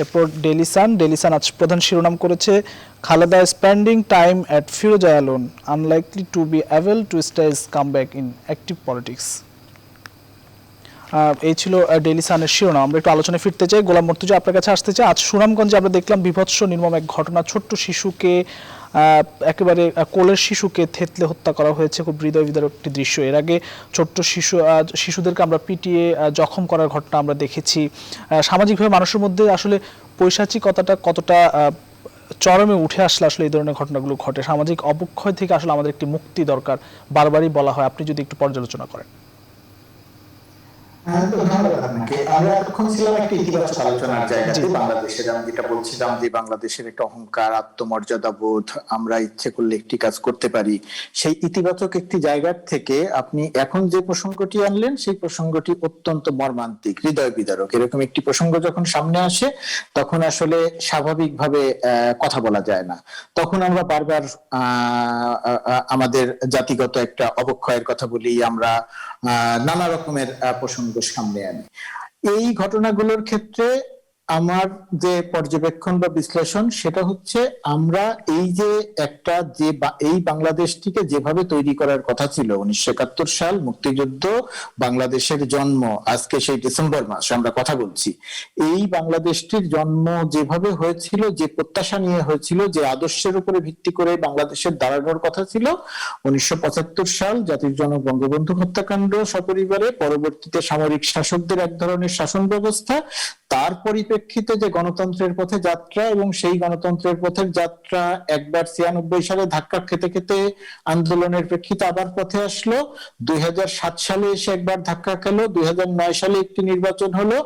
[SPEAKER 1] এরপর ডেইলি সান আজ প্রধান শিরোনাম করেছে, Khaleda spending time at Firoza alone, unlikely to be able to stage comeback in active politics. এই ছিল ডেইলি সানের শিরোনাম। আমরা একটু আলোচনায় ফিরতে চাই। গোলাম মর্তুজা, আপনার কাছে আসতে চাই। আজ সুনামগঞ্জে আমরা দেখলাম বিভৎস নির্মম এক ঘটনা, ছোট্ট শিশুকে, একেবারে কোলের শিশুকে থেতলে হত্যা করা হয়েছে, খুব হৃদয় বিদারক একটি দৃশ্য। এর আগে ছোট্ট শিশুদেরকে আমরা পিটিয়ে জখম করার ঘটনা আমরা দেখেছি। সামাজিকভাবে মানুষের মধ্যে আসলে পৈশাচিকতাটা কতটা চরমে উঠে আসলে আসলে এই ধরনের ঘটনাগুলো ঘটে। সামাজিক অবক্ষয় থেকে আসলে আমাদের একটি মুক্তি দরকার, বারবারই বলা হয়। আপনি যদি একটু পর্যালোচনা করেন।
[SPEAKER 2] ধন্যবাদ আপনাকে। আমরা এতক্ষণ ছিলাম একটি ইতিবাচক আলোচনার জায়গাতে। বাংলাদেশের, আমি যেটা বলছিলাম যে বাংলাদেশের একটা অহংকার, আত্মমর্যাদা বোধ, আমরা ইচ্ছে করলে একটি কাজ করতে পারি, সেই ইতিবাচক একটি জায়গার থেকে আপনি এখন যে প্রসঙ্গটি আনলেন, সেই প্রসঙ্গটি অত্যন্ত মর্মান্তিক, হৃদয় বিদারক। এরকম একটি প্রসঙ্গ যখন সামনে আসে, তখন আসলে স্বাভাবিকভাবে কথা বলা যায় না। তখন আমরা বারবার আমাদের জাতিগত একটা অবক্ষয়ের কথা বলি, আমরা নানা রকমের প্রসঙ্গ সামনে আনি। এই ঘটনাগুলোর ক্ষেত্রে আমার যে পর্যবেক্ষণ বা বিশ্লেষণ, সেটা হচ্ছে আমরা এই যে একটা এই বাংলাদেশটিকে যেভাবে তৈরি করার কথা ছিল, 1971 সাল মুক্তিযুদ্ধ, বাংলাদেশের জন্ম, আজকে সেই ডিসেম্বর মাস আমরা কথা বলছি, এই বাংলাদেশটির জন্ম যেভাবে হয়েছিল, যে প্রত্যাশা নিয়ে হয়েছিল, যে আদর্শের উপরে ভিত্তি করে বাংলাদেশের দাঁড়ানোর কথা ছিল, 1975 সাল জাতির জনক বঙ্গবন্ধু হত্যাকাণ্ড সপরিবারে, পরবর্তীতে সামরিক শাসকদের এক ধরনের শাসন ব্যবস্থা, তার পরিপ্রেক্ষিতে যে গণতন্ত্রের পথে যাত্রা, এবং সেই গণতন্ত্রের পথের যাত্রা একবার 96 সালে ধাক্কা খেতে খেতে আন্দোলনের প্রেক্ষিতে আবার পথে আসলো, 2007 সালে এসে একবার ধাক্কা খেলো, 2009 সালে একটি নির্বাচন হলো,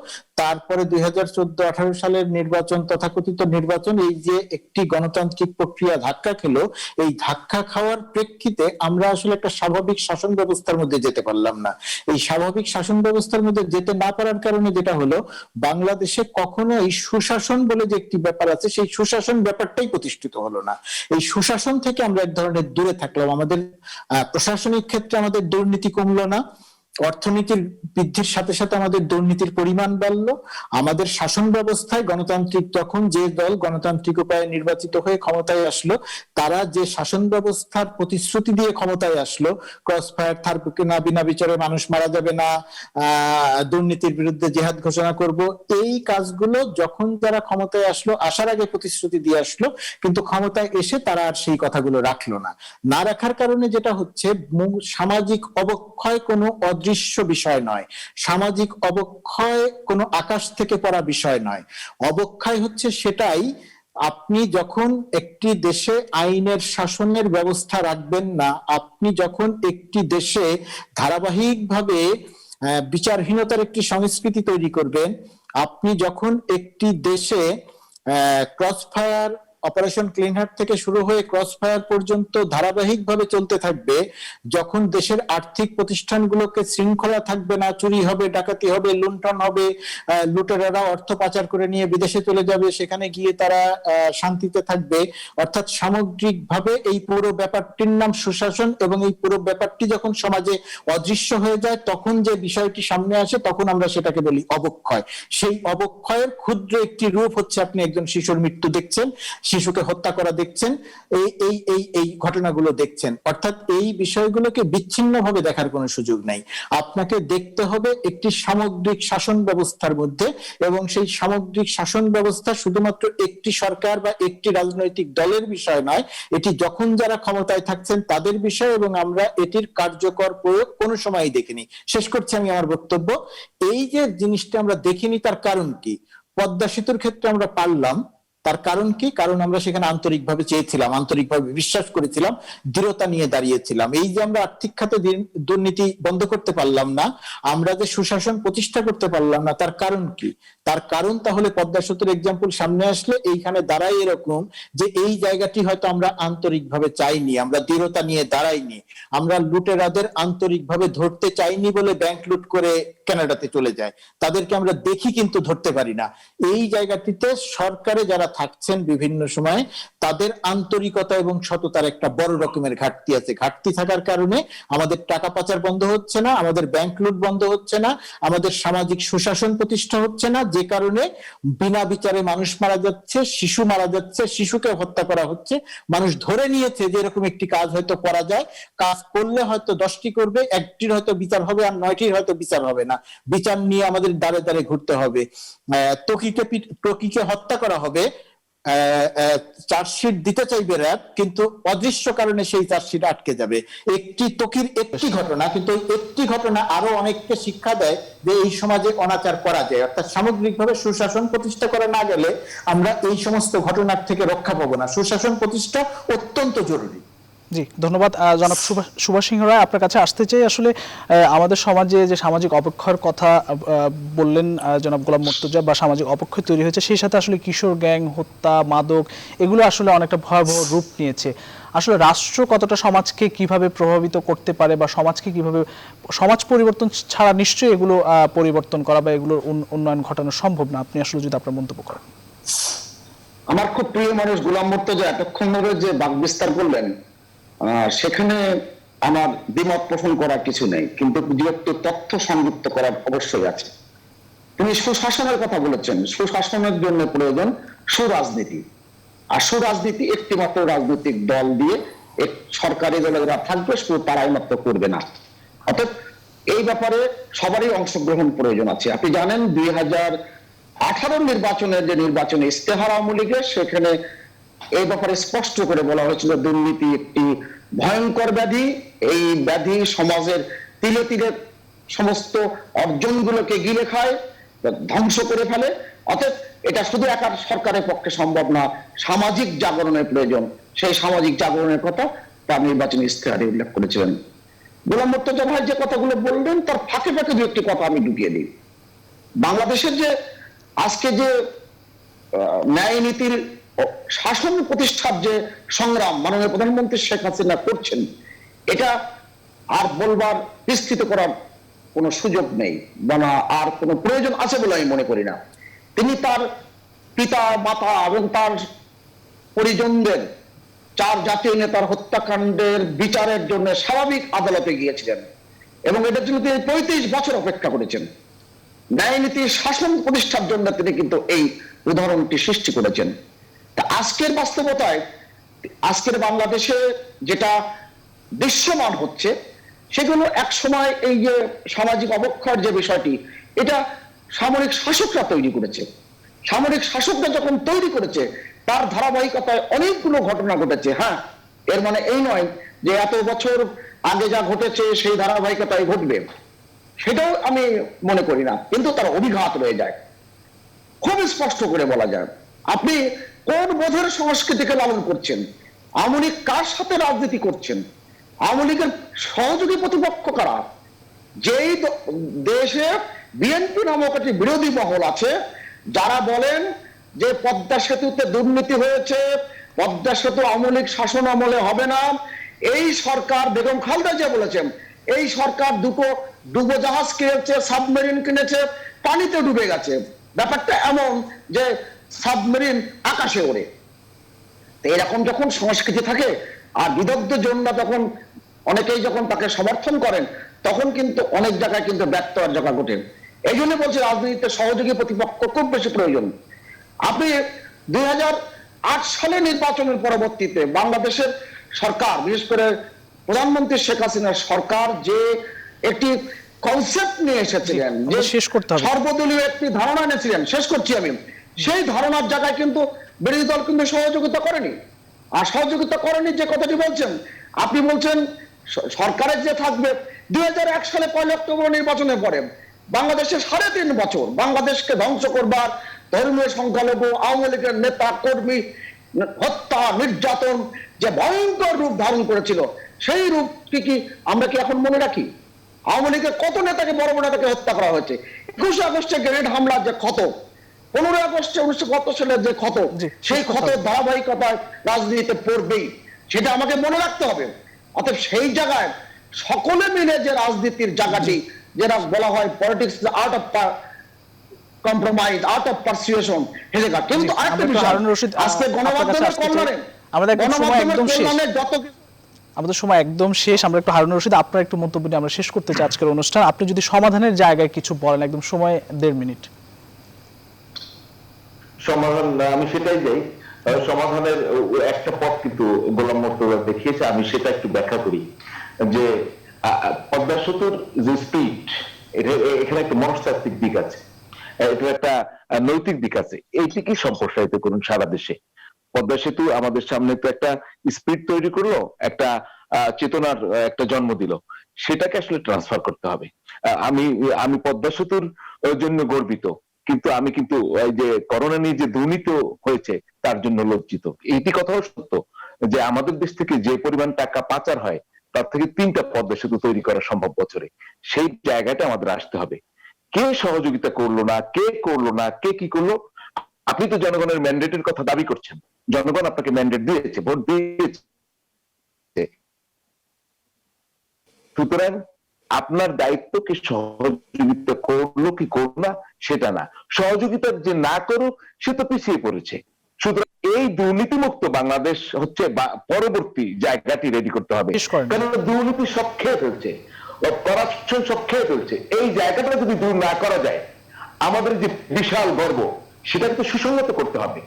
[SPEAKER 2] তারপরে 2014-18 সালের নির্বাচন, তথাকথিত নির্বাচন, এই যে একটি গণতান্ত্রিক প্রক্রিয়া ধাক্কা খেলো, এই ধাক্কা খাওয়ার প্রেক্ষিতে আমরা আসলে একটা স্বাভাবিক শাসন ব্যবস্থার মধ্যে যেতে পারলাম না। এই স্বাভাবিক শাসন ব্যবস্থার মধ্যে যেতে না পারার কারণে যেটা হলো, বাংলাদেশে কখনো এই সুশাসন বলে যে একটি ব্যাপার আছে, সেই সুশাসন ব্যাপারটাই প্রতিষ্ঠিত হলো না। এই সুশাসন থেকে আমরা এক ধরনের দূরে থাকলাম। আমাদের প্রশাসনিক ক্ষেত্রে আমাদের দুর্নীতি কমলো না, অর্থনীতির বৃদ্ধির সাথে সাথে আমাদের দুর্নীতির পরিমাণ বাড়লো। আমাদের শাসন ব্যবস্থায় গণতান্ত্রিক, তখন যে দল গণতান্ত্রিক উপায়ে নির্বাচিত হয়ে ক্ষমতায় আসলো, তারা যে শাসন ব্যবস্থার প্রতিশ্রুতি দিয়ে ক্ষমতায় আসলো, ক্রস ফায়ার থাকবে না, বিনা বিচারে মানুষ মারা যাবে না, দুর্নীতির বিরুদ্ধে জিহাদ ঘোষণা করব, এই কাজগুলো যখন যারা ক্ষমতায় আসলো, আসার আগে প্রতিশ্রুতি দিয়ে আসলো, কিন্তু ক্ষমতায় এসে তারা আর সেই কথাগুলো রাখলো না। না রাখার কারণে যেটা হচ্ছে, সামাজিক অবক্ষয় কোনো অদৃশ্য বিষয় নয়, সামাজিক অবক্ষয় কোনো আকাশ থেকে পড়া বিষয় নয়। অবক্ষয় হচ্ছে সেটাই, আপনি যখন একটি দেশে আইনের শাসনের ব্যবস্থা রাখবেন না, আপনি যখন একটি দেশে ধারাবাহিকভাবে বিচারহীনতার একটি সংস্কৃতি তৈরি করবেন, আপনি যখন একটি দেশে cross fire, operation clean heart থেকে শুরু হয়ে ক্রস ফায়ার পর্যন্ত ধারাবাহিকভাবে চলতে থাকবে, যখন দেশের আর্থিক প্রতিষ্ঠানগুলোকে শৃঙ্খলা থাকবে না, চুরি হবে, ডাকাতি হবে, লুণ্ঠন হবে, লুটেরারা অর্থ পাচার করে নিয়ে বিদেশে চলে যাবে, সেখানে গিয়ে তারা শান্তিতে থাকবে, অর্থাৎ সামগ্রিকভাবে এই পুরো ব্যাপারটির নাম সুশাসন, এবং এই পুরো ব্যাপারটি যখন সমাজে অদৃশ্য হয়ে যায়, তখন যে বিষয়টি সামনে আসে, তখন আমরা সেটাকে বলি অবক্ষয়। সেই অবক্ষয়ের ক্ষুদ্র একটি রূপ হচ্ছে, আপনি একজন শিশুর মৃত্যু দেখছেন, শিশুকে হত্যা করা দেখছেন, এই ঘটনাগুলো দেখছেন। অর্থাৎ এই বিষয়গুলোকে বিচ্ছিন্নভাবে দেখার কোনো সুযোগ নাই। আপনাকে দেখতে হবে একটি সামগ্রিক শাসন ব্যবস্থার মধ্যে, এবং সেই সামগ্রিক শাসন ব্যবস্থা শুধুমাত্র একটি সরকার বা একটি রাজনৈতিক দলের বিষয় নয়, এটি যখন যারা ক্ষমতায় থাকছেন তাদের বিষয়, এবং আমরা এটির কার্যকর প্রয়োগ কোনো সময়ই দেখিনি। শেষ করছি আমি আমার বক্তব্য। এই যে জিনিসটা আমরা দেখিনি, তার কারণ কি? পদ্মা সেতুর ক্ষেত্রে আমরা পারলাম, তার কারণ কি? কারণ আমরা সেখানে আন্তরিকভাবে চেয়েছিলাম, আন্তরিকভাবে বিশ্বাস করেছিলাম, দৃঢ়তা নিয়ে দাঁড়িয়েছিলাম। এই যে আমরা আর্থিক খাতে দুর্নীতি বন্ধ করতে পারলাম না, আমরা যে সুশাসন প্রতিষ্ঠা করতে পারলাম না, তার কারণ কি? তার কারণ তাহলে পদ্মা সেতুর এক্সাম্পল সামনে আসলে এইখানে দাঁড়াই এরকম যে এই জায়গাটি হয়তো আমরা আন্তরিকভাবে চাইনি, আমরা দৃঢ়তা নিয়ে দাঁড়াইনি, আমরা লুটেরাদের আন্তরিকভাবে ধরতে চাইনি বলে ব্যাংক লুট করে কানাডাতে চলে যায়, তাদেরকে আমরা দেখি কিন্তু ধরতে পারি না। এই জায়গাটিতে সরকারে যারা থাকছেন বিভিন্ন সময়, তাদের আন্তরিকতা এবং সততার একটা বড় রকমের ঘাটতি আছে। ঘাটতি থাকার কারণে আমাদের টাকা পাচার বন্ধ হচ্ছে না, আমাদের ব্যাংক লুট বন্ধ হচ্ছে না, আমাদের সামাজিক সুশাসন প্রতিষ্ঠা হচ্ছে না, যে কারণে বিনা বিচারে মানুষ মারা যাচ্ছে, শিশু মারা যাচ্ছে, শিশুকে হত্যা করা হচ্ছে। মানুষ ধরে নিয়েছে যে এরকম একটি কাজ হয়তো করা যায়, কাজ করলে হয়তো 10টি করবে, একটির হয়তো বিচার হবে আর 9টির হয়তো বিচার হবে না। বিচার নিয়ে আমাদের দাঁড়ে দাঁড়ে ঘুরতে হবে। ত্বকীকে হত্যা করা হবে, চার্জশিট দিতে চাইবে র্যাব, কিন্তু অদৃশ্য কারণে সেই চার্জশিট আটকে যাবে। একটি ত্বকীর একটি ঘটনা, কিন্তু একটি ঘটনা আরো অনেককে শিক্ষা দেয় যে এই সমাজে অনাচার করা যায়। অর্থাৎ সামগ্রিকভাবে সুশাসন প্রতিষ্ঠা করা না গেলে আমরা এই সমস্ত ঘটনার থেকে রক্ষা পাবো না। সুশাসন প্রতিষ্ঠা অত্যন্ত জরুরি।
[SPEAKER 1] জি, ধন্যবাদ। জনাব সুভাষ সিংহ রায়, আপনার কাছে আসতে চাই। আসলে আমাদের সমাজে যে সামাজিক অবক্ষয়ের কথা বললেন জনাব গোলাম মুর্তজা, বা সামাজিক অবক্ষয় তৈরি হয়েছে, সেই সাথে আসলে কিশোর গ্যাং, হত্যা, মাদক, এগুলো আসলে অনেকটা ভয়াবহ রূপ নিয়েছে। আসলে রাষ্ট্র কতটা সমাজকে কিভাবে প্রভাবিত করতে পারে, বা সমাজকে কিভাবে, সমাজ পরিবর্তন ছাড়া নিশ্চয়ই এগুলো পরিবর্তন করা বা এগুলোর উন্নয়ন ঘটানো সম্ভব না। আপনি আসলে যদি আপনার মন্তব্য করেন।
[SPEAKER 3] আমার খুব প্রিয় মানুষ গোলাম মুর্তজা এতক্ষণ ধরে যে বাক বিস্তার করলেন, সেখানে আমার দ্বিমত পোষণ করার কিছু নেই, কিন্তু দু-একটি তথ্য সংযুক্ত করার অবশ্যই আছে। তিনি সুশাসনের কথা বলেছেন। সুশাসনের জন্য প্রয়োজন সুরাজনীতি, আর সুরাজনীতি একটি মাত্র রাজনৈতিক দল দিয়ে, এক সরকারি দলে যারা থাকবে শুধু তারাই মাত্র করবে না। অর্থাৎ এই ব্যাপারে সবারই অংশগ্রহণ প্রয়োজন আছে। আপনি জানেন 2018 নির্বাচনের যে নির্বাচনে ইস্তেহার আওয়ামী লীগের, সেখানে এই ব্যাপারে স্পষ্ট করে বলা হয়েছিল দুর্নীতি একটি ভয়ঙ্কর ব্যাধি, এই ব্যাধি সমাজের তিলে তিলে সমস্ত অর্জনগুলোকে গিলে খায়, ধ্বংস করে ফেলে। অতএব এটা শুধু একা সরকারের পক্ষে সম্ভব না, সামাজিক জাগরণের প্রয়োজন। সেই সামাজিক জাগরণের কথা তার নির্বাচনী ইস্তেহারে উল্লেখ করেছিলেন। গোলাম মুর্তজা ভাই যে কথাগুলো বললেন, তার ফাঁকে ফাঁকে দু একটি কথা আমি ঢুকিয়ে দিই। বাংলাদেশের যে আজকে যে ন্যায় নীতির শাসন প্রতিষ্ঠার যে সংগ্রাম মাননীয় প্রধানমন্ত্রী শেখ হাসিনা করছেন, এটা আর বলবার, বিস্তৃত করার কোনো সুযোগ নেই, বা আর কোনো প্রয়োজন আছে বলে আমি মনে করি না। তিনি তার পিতা, মাতা এবং তার পরিজনদের 4 জাতীয় নেতার হত্যাকাণ্ডের বিচারের জন্য স্বাভাবিক আদালতে গিয়েছিলেন, এবং এটার জন্য তিনি 35 বছর অপেক্ষা করেছেন। ন্যায় নীতির শাসন প্রতিষ্ঠার জন্য তিনি কিন্তু এই উদাহরণটি সৃষ্টি করেছেন। আজকের বাস্তবতায়, আজকের বাংলাদেশে যেটা দৃশ্যমান হচ্ছে, সেগুলো এক সময় এই যে সামাজিক অবক্ষয়ের যে বিষয়টি, এটা সামরিক শাসকরা তৈরি করেছে। সামরিক শাসকরা যখন তৈরি করেছে, তার ধারাবাহিকতায় অনেকগুলো ঘটনা ঘটেছে। হ্যাঁ, এর মানে এই নয় যে এত বছর আগে যা ঘটেছে সেই ধারাবাহিকতায় ঘটবে, সেটাও আমি মনে করি না, কিন্তু তার অভিঘাত রয়ে যায়। খুব স্পষ্ট করে বলা যায়, আপনি কোন বোধের সংস্কৃতিকে লালন করছেন, আওয়ামী লীগ কার সাথে রাজনীতি করছেন, আওয়ামী লীগের সহযোগী প্রতিপক্ষ কারা। যেই দেশে বিএনপি নামক একটি বিরোধী মহল আছে, যারা বলেন যে পদ্মা সেতুতে দুর্নীতি হয়েছে, পদ্মা সেতু আওয়ামী লীগ শাসন আমলে হবে না, এই সরকার, বেগম খালেদা জিয়া বলেছেন, এই সরকার দুটো ডুবোজাহাজ কিনেছে, সাবমেরিন কিনেছে, পানিতে ডুবে গেছে। ব্যাপারটা এমন যে সাবমেরিন আকাশে ওড়ে। এরকম যখন সংস্কৃতি থাকে, আর বিদগ্ধ জনরা যখন, অনেকেই যখন তাকে সমর্থন করেন, তখন কিন্তু অনেক জায়গায় কিন্তু ব্যর্থ হওয়ার জায়গা ঘটে। এই জন্য বলছি রাজনীতিতে সহযোগী প্রতিপক্ষ খুব বেশি প্রয়োজন। আপনি 8 সালে নির্বাচনের পরবর্তীতে বাংলাদেশের সরকার, বিশেষ করে প্রধানমন্ত্রী শেখ হাসিনার সরকার যে একটি কনসেপ্ট নিয়ে এসেছিলেন, যে
[SPEAKER 1] শেষ করতে হবে,
[SPEAKER 3] সর্বদলীয় একটি ধারণা এনেছিলেন, শেষ করছি আমি, সেই ধারণার জায়গায় কিন্তু বিরোধী দল কিন্তু সহযোগিতা করেনি। আর সহযোগিতা করেনি যে কথাটি বলছেন আপনি, বলছেন সরকারের যে থাকবে 2001 সালে 1 অক্টোবর নির্বাচনের পরে বাংলাদেশের 3.5 বছর বাংলাদেশকে ধ্বংস করবার ধর্মীয় সংখ্যালঘু, আওয়ামী লীগের নেতা কর্মী হত্যা, নির্যাতন যে ভয়ঙ্কর রূপ ধারণ করেছিল, সেই রূপ কি আমরা কি এখন মনে রাখি? আওয়ামী লীগের কত নেতাকে, বড় বড় নেতাকে হত্যা করা হয়েছে। 21 আগস্টে গ্রেনেড হামলার যে ক্ষত, 15 আগস্টে 1970 সালের যে ক্ষত, সেই ক্ষতের ধারাবাহিকতায় রাজনীতিতে পড়বেই, সেটা আমাকে মনে রাখতে হবে। অতএব সেই জায়গায় সকলে মিলে যে রাজনীতির জায়গাটি, যেটা বলা হয় politics art of compromise, art of persuasion, কিন্তু আরেকটা বিষয়, আজকে গণমাধ্যমের কল্যাণে,
[SPEAKER 1] আমাদের সময় একদম শেষ। আমরা একটু হারুন রশিদ, আপনার একটু মন্তব্য নিয়ে আমরা শেষ করতে চাই আজকের অনুষ্ঠান। আপনি যদি সমাধানের জায়গায় কিছু বলেন, একদম সময় 1.5 মিনিট।
[SPEAKER 4] সমাধান আমি সেটাই যাই, সমাধানের একটা পথ কিন্তু গোলাম মোর্তজা দেখিয়েছে, আমি সেটা একটু ব্যাখ্যা করি। যে পদ্মা সেতুর যে স্পিড, এখানে একটা মনস্তাত্ত্বিক দিক আছে, এটা একটা নৈতিক দিক আছে। এইটিকে সম্প্রসারিত করুন সারা দেশে। পদ্মা সেতু আমাদের সামনে তো একটা স্পিড তৈরি করলো, একটা চেতনার একটা জন্ম দিল, সেটাকে আসলে ট্রান্সফার করতে হবে। আমি পদ্মা সেতুর জন্য গর্বিত, কিন্তু আমি কিন্তু এই যে করোনা নিয়ে যে দুর্নীতি হয়েছে তার জন্য লজ্জিত। এইটি কথাও সত্য যে আমাদের দেশ থেকে যে পরিমাণ টাকা পাচার হয়, তার থেকে 3টা পদ্মা সেতু তৈরি করা সম্ভব বছরে। সেই জায়গাটা আমাদের আসতে হবে। কে সহযোগিতা করলো না, কে করলো না, কে কি করলো? আপনি তো জনগণের ম্যান্ডেটের কথা দাবি করছেন, জনগণ আপনাকে ম্যান্ডেট দিয়েছে, ভোট দিয়েছে। সুতরাং আপনার দায়িত্বকে সহযোগিতা করলো কি করলো না সেটা না, সহযোগিতা যে না করুক সে তো পিছিয়ে পড়েছে। সুতরাং এই দুর্নীতিমুক্ত বাংলাদেশ হচ্ছে পরবর্তী জায়গাটি রেডি করতে হবে, কারণ দুর্নীতি সব খেয়ে ফেলছে, করাপশন সব খেয়ে ফেলছে। এই জায়গাটা যদি দূর না করা যায়, আমাদের যে বিশাল গর্ব সেটাকে তো সুসংগত করতে হবে।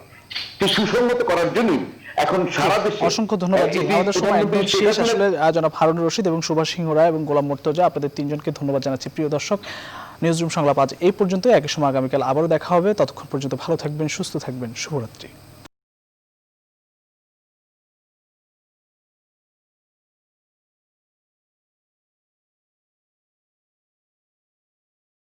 [SPEAKER 4] সেই সুসংগত করার জন্যই এখন সারা দেশে
[SPEAKER 1] অসংখ্য ধন্যবাদ। আমাদের সময় একদম শেষ। আসলে জনাব হারুন রশিদ এবং সুভাষ সিংহ রায় এবং গোলাম মোর্তজা, আপনাদের 3জনকে ধন্যবাদ জানাচ্ছি। প্রিয় দর্শক, নিউজরুম সংলাপ আজ এই পর্যন্ত। একই সময় আগামীকাল আবারও দেখা হবে। ততক্ষণ পর্যন্ত ভালো থাকবেন, সুস্থ থাকবেন। শুভরাত্রি।